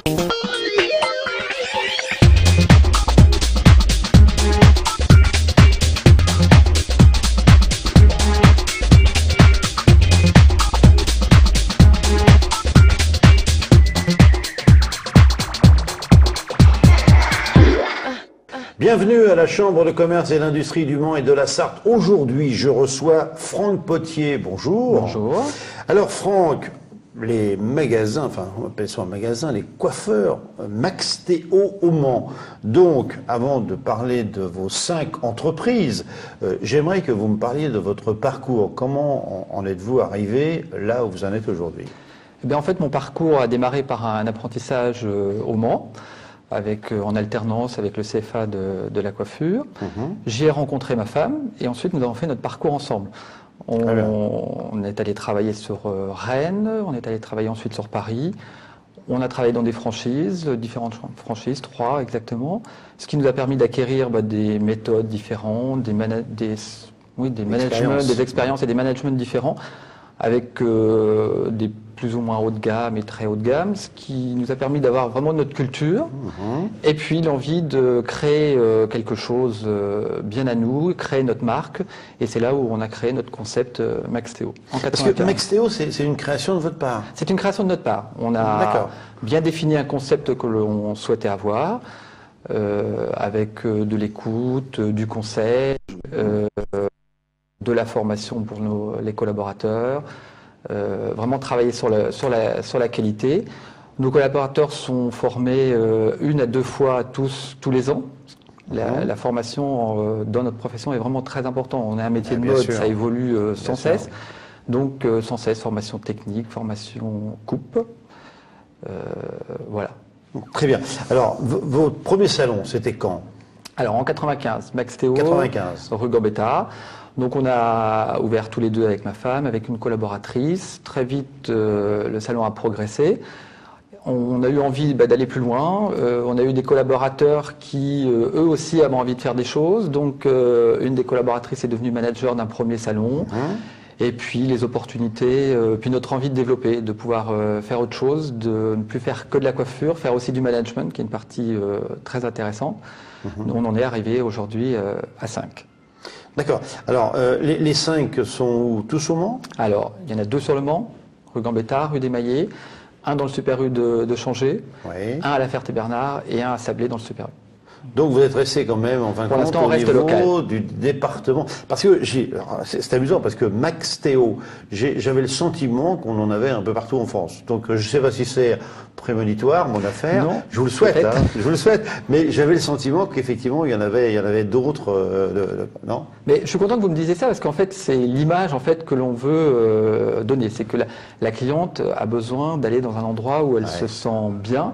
Bienvenue à la Chambre de commerce et d'industrie du Mans et de la Sarthe. Aujourd'hui, je reçois Franck Potier. Bonjour. Bonjour. Alors Franck, les magasins, enfin on appelle ça un magasin, les coiffeurs Max Théo au Mans. Donc, avant de parler de vos 5 entreprises, j'aimerais que vous me parliez de votre parcours. Comment en êtes-vous arrivé là où vous en êtes aujourd'hui? Eh bien, en fait, mon parcours a démarré par un apprentissage au Mans, en alternance avec le CFA de la coiffure. J'y ai rencontré ma femme et ensuite nous avons fait notre parcours ensemble. On est allé travailler sur Rennes, on est allé travailler ensuite sur Paris. On a travaillé dans des franchises, différentes franchises, 3 exactement, ce qui nous a permis d'acquérir des méthodes différentes, des expériences et des managements différents, avec des plus ou moins haut de gamme et très haut de gamme, ce qui nous a permis d'avoir vraiment notre culture, et puis l'envie de créer quelque chose bien à nous, créer notre marque, et c'est là où on a créé notre concept Max Théo. Parce que Max Théo, c'est une création de votre part? C'est une création de notre part. On a bien défini un concept que l'on souhaitait avoir, avec de l'écoute, du conseil, de la formation pour les collaborateurs, vraiment travailler sur la qualité. Nos collaborateurs sont formés 1 à 2 fois tous les ans. La formation dans notre profession est vraiment très importante. On est un métier de mode, ça évolue sans cesse. Donc sans cesse, formation technique, formation coupe. Voilà. Très bien. Alors, votre premier salon, c'était quand? Alors en 95, Max Théo, 95. Rue Gambetta. Donc on a ouvert tous les deux avec ma femme, avec une collaboratrice. Très vite, le salon a progressé. On a eu envie d'aller plus loin. On a eu des collaborateurs qui, eux aussi, avaient envie de faire des choses. Donc une des collaboratrices est devenue manager d'un premier salon. Et puis les opportunités, puis notre envie de développer, de pouvoir faire autre chose, de ne plus faire que de la coiffure, faire aussi du management, qui est une partie très intéressante. On en est arrivé aujourd'hui à 5. D'accord. Alors, les 5 sont où? Tous au Mans? Alors, il y en a 2 sur le Mans, rue Gambetta, rue des Maillets, un dans le Super U de Changé, un à la Ferté-Bernard et un à Sablé dans le Super U. Donc vous êtes resté quand même en fin de compte au niveau du département. Parce que c'est amusant parce que Max Théo, j'avais le sentiment qu'on en avait un peu partout en France. Donc je ne sais pas si c'est prémonitoire mon affaire. Non, je vous le souhaite, hein, je vous le souhaite. Mais j'avais le sentiment qu'effectivement il y en avait d'autres. Non. Mais je suis content que vous me disiez ça parce qu'en fait c'est l'image que l'on veut donner. C'est que la cliente a besoin d'aller dans un endroit où elle se sent bien.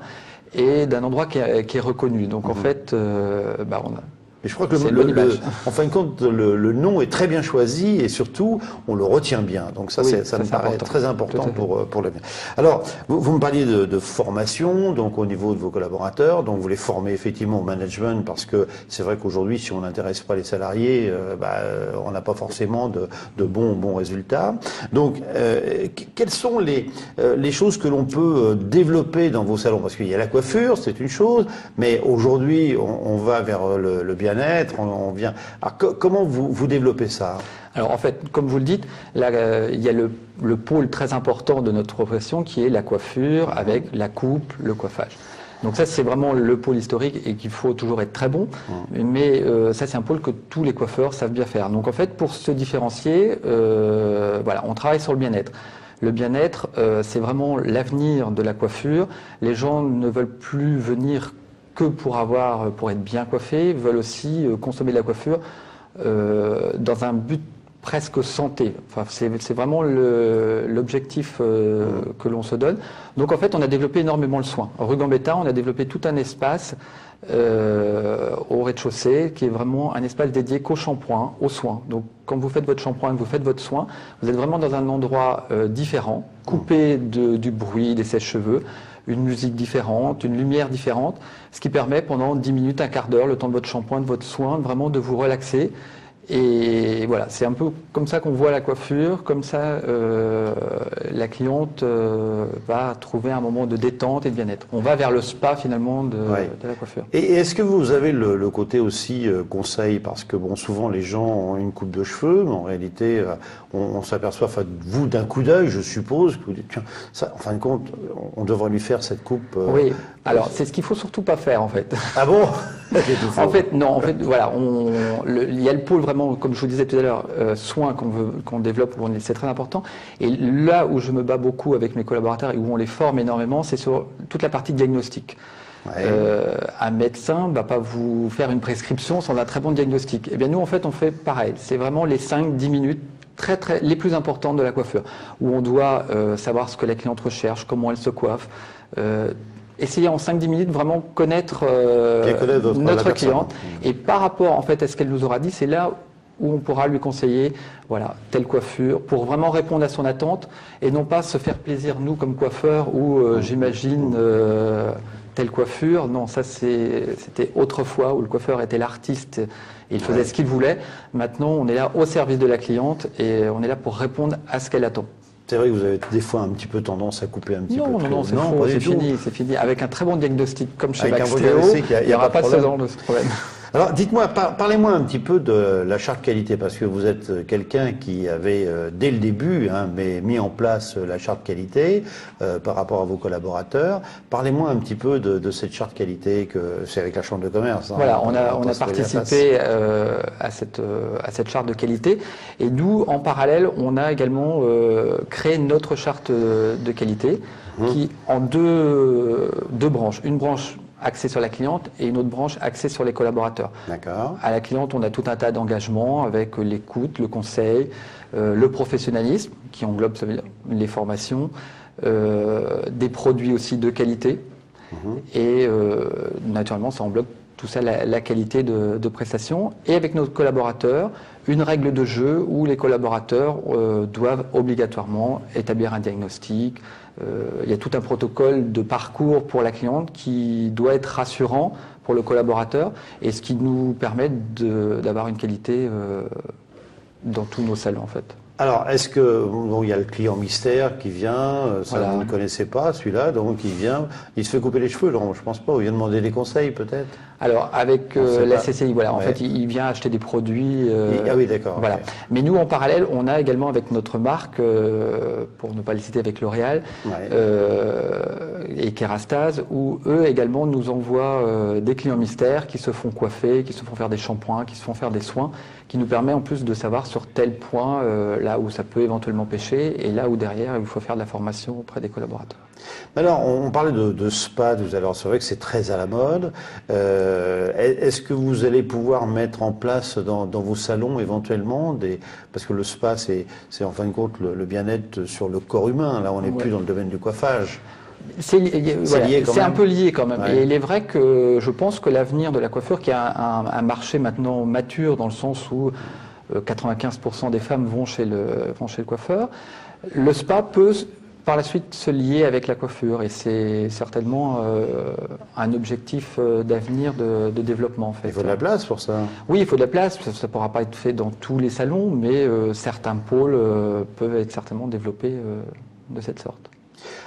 Et d'un endroit qui est reconnu. Donc en fait, on a... Et je crois que en fin de compte, le nom est très bien choisi et surtout, on le retient bien. Donc ça, ça me paraît très important pour le bien. Alors, vous me parliez de formation, donc au niveau de vos collaborateurs, donc vous les formez effectivement au management parce que c'est vrai qu'aujourd'hui, si on n'intéresse pas les salariés, on n'a pas forcément de bons résultats. Donc, quelles sont les choses que l'on peut développer dans vos salons? Parce qu'il y a la coiffure, c'est une chose, mais aujourd'hui, on va vers le bien-être, on vient. Alors, comment vous développez ça? Alors en fait, comme vous le dites, là, il y a le pôle très important de notre profession qui est la coiffure avec la coupe, le coiffage. Donc ça, c'est vraiment le pôle historique et qu'il faut toujours être très bon. Mais ça, c'est un pôle que tous les coiffeurs savent bien faire. Donc en fait, pour se différencier, on travaille sur le bien-être. Le bien-être, c'est vraiment l'avenir de la coiffure. Les gens ne veulent plus venir que pour être bien coiffés, veulent aussi consommer de la coiffure dans un but presque santé. Enfin, c'est vraiment l'objectif que l'on se donne. Donc en fait, on a développé énormément le soin. Rue Gambetta, on a développé tout un espace au rez-de-chaussée qui est vraiment un espace dédié qu'au shampoing, aux soins. Donc quand vous faites votre shampoing, que vous faites votre soin, vous êtes vraiment dans un endroit différent, coupé du bruit, des sèche-cheveux, une musique différente, une lumière différente, ce qui permet pendant 10 minutes, un quart d'heure, le temps de votre shampoing, de votre soin, vraiment de vous relaxer Et voilà, c'est un peu comme ça qu'on voit la coiffure, comme ça la cliente va trouver un moment de détente et de bien-être. On va vers le spa finalement de la coiffure. Et est-ce que vous avez le côté aussi conseil, parce que bon, souvent les gens ont une coupe de cheveux, mais en réalité on s'aperçoit, vous d'un coup d'œil, je suppose, que vous dites, tiens, ça, en fin de compte, on devrait lui faire cette coupe. Oui, alors c'est ce qu'il faut surtout pas faire en fait. Ah bon? En fait, non, en fait, voilà, il y a le pôle vraiment, comme je vous disais tout à l'heure, soins qu'on développe, c'est très important. Et là où je me bats beaucoup avec mes collaborateurs et où on les forme énormément, c'est sur toute la partie diagnostic. Ouais. Un médecin ne va pas vous faire une prescription sans un très bon diagnostic. Eh bien, nous, en fait, on fait pareil. C'est vraiment les 5-10 minutes les plus importantes de la coiffure, où on doit savoir ce que la cliente recherche, comment elle se coiffe. Essayer en 5-10 minutes vraiment connaître notre cliente. Et par rapport en fait à ce qu'elle nous aura dit, c'est là où on pourra lui conseiller, voilà, telle coiffure, pour vraiment répondre à son attente et non pas se faire plaisir nous comme coiffeurs ou j'imagine telle coiffure. Non, ça c'était autrefois où le coiffeur était l'artiste et il faisait ce qu'il voulait. Maintenant, on est là au service de la cliente et on est là pour répondre à ce qu'elle attend. C'est vrai que vous avez des fois un petit peu tendance à couper un petit peu. Non, c'est faux, c'est fini. Avec un très bon diagnostic comme chez Baxtéo, il n'y aura pas de ce genre de problème. Alors dites-moi, parlez-moi un petit peu de la charte qualité, parce que vous êtes quelqu'un qui avait dès le début mis en place la charte qualité par rapport à vos collaborateurs. Parlez-moi un petit peu de cette charte qualité, que c'est avec la Chambre de commerce. Voilà, on a participé à cette charte de qualité et nous, en parallèle, on a également créé notre charte de qualité qui en deux branches. Une branche axée sur la cliente et une autre branche axée sur les collaborateurs. D'accord. À la cliente, on a tout un tas d'engagements avec l'écoute, le conseil, le professionnalisme qui englobe les formations, des produits aussi de qualité et naturellement ça englobe tout ça, la qualité de prestation. Et avec nos collaborateurs, une règle de jeu où les collaborateurs doivent obligatoirement établir un diagnostic. Il y a tout un protocole de parcours pour la cliente qui doit être rassurant pour le collaborateur et ce qui nous permet d'avoir une qualité dans tous nos salons en fait. Alors, est-ce que il y a le client mystère qui vient, ça vous ne connaissez pas celui-là, donc il vient, il se fait couper les cheveux, non, je pense pas, il vient demander des conseils peut-être. Alors avec la CCI, voilà, en fait, il vient acheter des produits. Ah oui, d'accord. Voilà. Okay. Mais nous, en parallèle, on a également avec notre marque, pour ne pas les citer, avec L'Oréal et Kerastase, où eux également nous envoient des clients mystères qui se font coiffer, qui se font faire des shampoings, qui se font faire des soins, qui nous permet en plus de savoir sur tel point là où ça peut éventuellement pêcher et là où derrière il faut faire de la formation auprès des collaborateurs. Alors, on parlait de spa tout à l'heure, c'est vrai que c'est très à la mode. Est-ce que vous allez pouvoir mettre en place dans vos salons éventuellement parce que le spa c'est en fin de compte le bien-être sur le corps humain, là on n'est plus dans le domaine du coiffage. C'est un peu lié quand même. Et il est vrai que je pense que l'avenir de la coiffure, qui a un marché maintenant mature dans le sens où 95% des femmes vont chez le coiffeur, le spa peut par la suite se lier avec la coiffure et c'est certainement un objectif d'avenir de développement en fait. Il faut de la place pour ça. Oui, il faut de la place, ça ne pourra pas être fait dans tous les salons, mais certains pôles peuvent être certainement développés de cette sorte.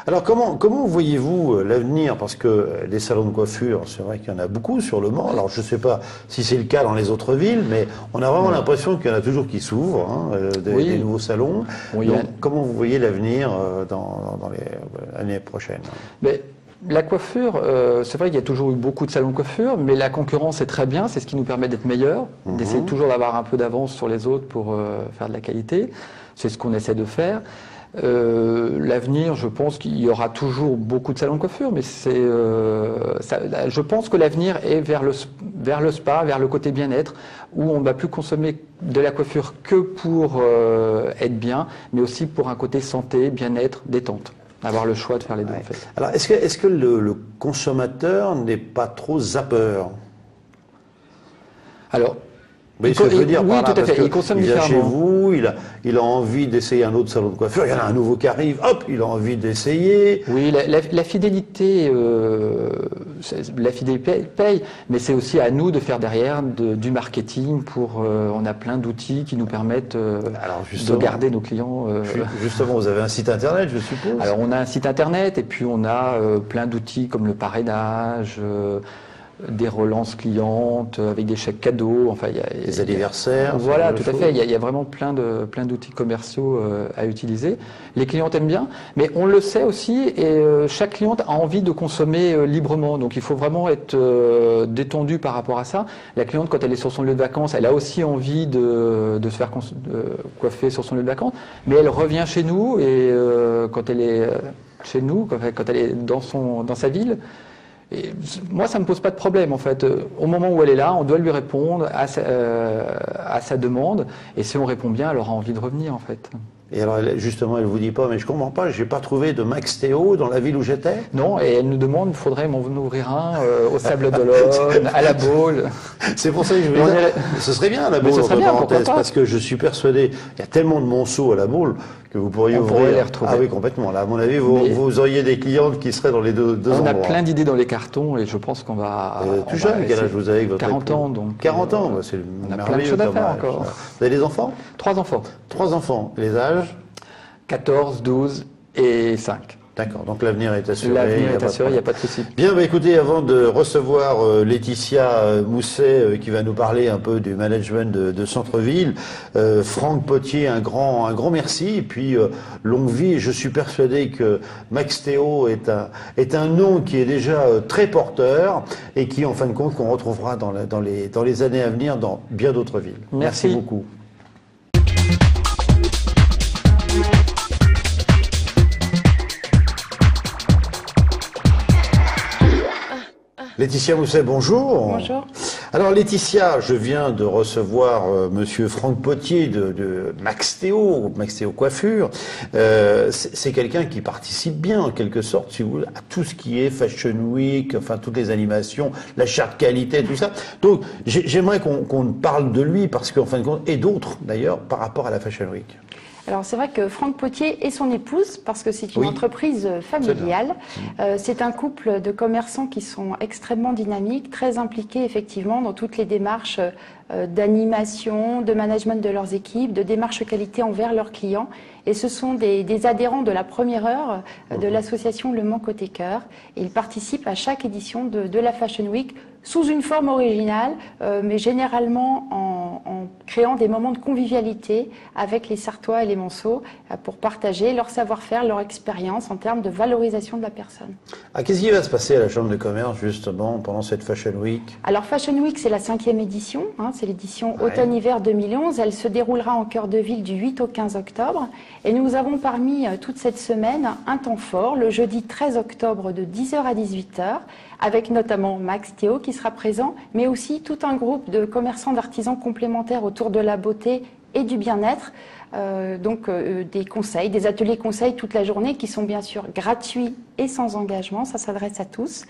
Alors comment voyez-vous l'avenir? Parce que les salons de coiffure, c'est vrai qu'il y en a beaucoup sur le Mans. Alors je ne sais pas si c'est le cas dans les autres villes, mais on a vraiment l'impression qu'il y en a toujours qui s'ouvrent, des nouveaux salons. Oui, donc comment vous voyez l'avenir dans les années prochaines? Mais la coiffure, c'est vrai qu'il y a toujours eu beaucoup de salons de coiffure, mais la concurrence est très bien, c'est ce qui nous permet d'être meilleurs, d'essayer toujours d'avoir un peu d'avance sur les autres pour faire de la qualité. C'est ce qu'on essaie de faire. L'avenir, je pense qu'il y aura toujours beaucoup de salons de coiffure, mais je pense que l'avenir est vers le spa, vers le côté bien-être, où on ne va plus consommer de la coiffure que pour être bien, mais aussi pour un côté santé, bien-être, détente. Avoir le choix de faire les deux en fait. Alors est-ce que le consommateur n'est pas trop zappeur? Alors, mais ce que je veux dire, oui, tout à fait. Il consomme différemment. Chez vous, il a envie d'essayer un autre salon de coiffure. Il y en a un nouveau qui arrive, hop, il a envie d'essayer. Oui, la fidélité la fidélité paye, mais c'est aussi à nous de faire derrière du marketing on a plein d'outils qui nous permettent de garder nos clients. Justement, vous avez un site internet, je suppose? Alors, on a un site internet et puis on a plein d'outils comme le parrainage, des relances clientes avec des chèques cadeaux, enfin des anniversaires. Voilà, tout à fait. Il y a vraiment plein d'outils commerciaux à utiliser. Les clientes aiment bien, mais on le sait aussi et chaque cliente a envie de consommer librement. Donc il faut vraiment être détendu par rapport à ça. La cliente, quand elle est sur son lieu de vacances, elle a aussi envie de se faire coiffer sur son lieu de vacances, mais elle revient chez nous et quand elle est chez nous, quand elle est dans sa ville. Et moi, ça ne me pose pas de problème, en fait. Au moment où elle est là, on doit lui répondre à sa demande. Et si on répond bien, elle aura envie de revenir, en fait. Et alors, justement, elle ne vous dit pas, mais je ne comprends pas, je n'ai pas trouvé de Max Théo dans la ville où j'étais? Non, et elle nous demande, il faudrait m'en ouvrir un au Sable d'Olonne, à la Baule. C'est pour ça que je veux dire, ce serait bien à la Baule, entre parenthèses, parce que je suis persuadé, il y a tellement de monceaux à la Baule que vous pourriez ouvrir. Les retrouver. Ah oui, complètement. Là, à mon avis, vous auriez des clientes qui seraient dans les deux endroits. On a plein d'idées dans les cartons et je pense qu'on va... tout jeune, quel âge vous avez avec votre 40 ans, donc... 40 ans, c'est on a plein de choses à faire encore. Vous avez des enfants? 3 enfants. 3 enfants. Les âges? 14, 12 et 5. D'accord, donc l'avenir est assuré. L'avenir est assuré, il n'y a pas de souci. Bien, écoutez, avant de recevoir Laetitia Mousset qui va nous parler un peu du management de centre-ville, Franck Potier, un grand merci, et puis longue vie. Je suis persuadé que Max Théo est un nom qui est déjà très porteur et qui, en fin de compte, qu'on retrouvera dans les années à venir dans bien d'autres villes. Merci beaucoup. Laetitia Mousset, bonjour. Bonjour. Alors Laetitia, je viens de recevoir monsieur Franck Potier de Max Théo Coiffure. C'est quelqu'un qui participe bien, en quelque sorte, si vous voulez, à tout ce qui est Fashion Week, enfin toutes les animations, la charte qualité, tout ça. Donc j'aimerais qu'on parle de lui, parce qu'en fin de compte, et d'autres d'ailleurs, par rapport à la Fashion Week. Alors c'est vrai que Franck Potier et son épouse, parce que c'est une entreprise familiale, c'est un couple de commerçants qui sont extrêmement dynamiques, très impliqués effectivement dans toutes les démarches d'animation, de management de leurs équipes, de démarches qualité envers leurs clients. Et ce sont des adhérents de la première heure de l'association Le Mans Côté Cœur. Ils participent à chaque édition de la Fashion Week sous une forme originale, mais généralement en créant des moments de convivialité avec les Sartois et les Monceaux pour partager leur savoir-faire, leur expérience en termes de valorisation de la personne. Ah, qu'est-ce qui va se passer à la Chambre de commerce justement pendant cette Fashion Week? Alors Fashion Week, c'est la 5e édition, c'est l'édition automne-hiver 2011. Elle se déroulera en cœur de ville du 8 au 15 octobre. Et nous avons parmi toute cette semaine un temps fort, le jeudi 13 octobre de 10h à 18h, avec notamment Max Théo qui sera présent, mais aussi tout un groupe de commerçants d'artisans complémentaires autour de la beauté et du bien-être. Des conseils, des ateliers conseils toute la journée qui sont bien sûr gratuits et sans engagement, ça s'adresse à tous.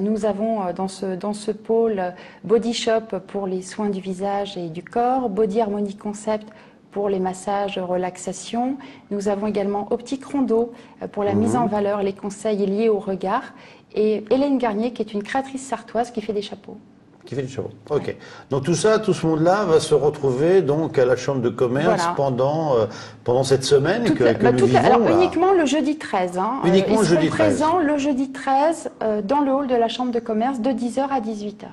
Nous avons dans ce pôle Body Shop pour les soins du visage et du corps, Body Harmony Concept pour les massages, relaxation. Nous avons également Optique Rondeau pour la mise en valeur, les conseils liés au regard. Et Hélène Garnier qui est une créatrice sartoise qui fait des chapeaux. Qui fait des chapeaux. Ok. Ouais. Donc tout ce monde-là va se retrouver donc à la Chambre de commerce pendant cette semaine que nous vivons. Alors uniquement le jeudi 13. Uniquement le jeudi 13. Ils seront présents le jeudi 13 dans le hall de la Chambre de commerce de 10h à 18h.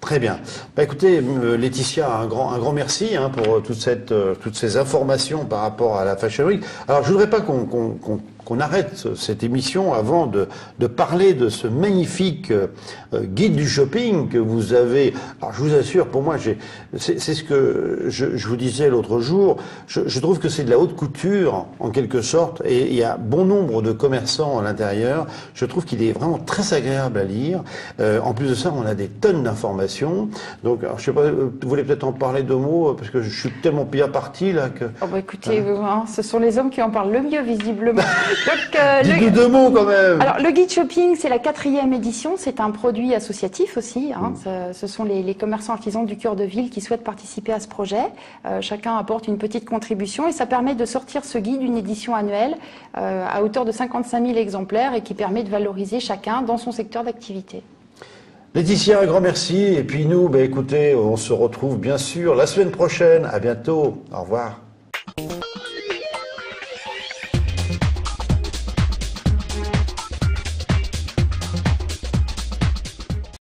Très bien. Écoutez, Laetitia, un grand merci pour toutes ces informations par rapport à la Fashion Week. Alors, je voudrais pas qu'on arrête cette émission avant de parler de ce magnifique guide du shopping que vous avez. Alors, je vous assure, pour moi, c'est ce que je vous disais l'autre jour. Je trouve que c'est de la haute couture, en quelque sorte, et il y a bon nombre de commerçants à l'intérieur. Je trouve qu'il est vraiment très agréable à lire. En plus de ça, on a des tonnes d'informations. Donc, alors, je sais pas, vous voulez peut-être en parler 2 mots, parce que je suis tellement bien parti là que. Oh bah écoutez, ce sont les hommes qui en parlent le mieux visiblement. Dites-nous 2 mots quand même. Alors le guide shopping, c'est la 4e édition, c'est un produit associatif aussi. Ce sont les commerçants artisans du cœur de ville qui souhaitent participer à ce projet. Chacun apporte une petite contribution et ça permet de sortir ce guide d'une édition annuelle à hauteur de 55 000 exemplaires et qui permet de valoriser chacun dans son secteur d'activité. Laetitia, un grand merci. Et puis nous, écoutez, on se retrouve bien sûr la semaine prochaine. À bientôt. Au revoir.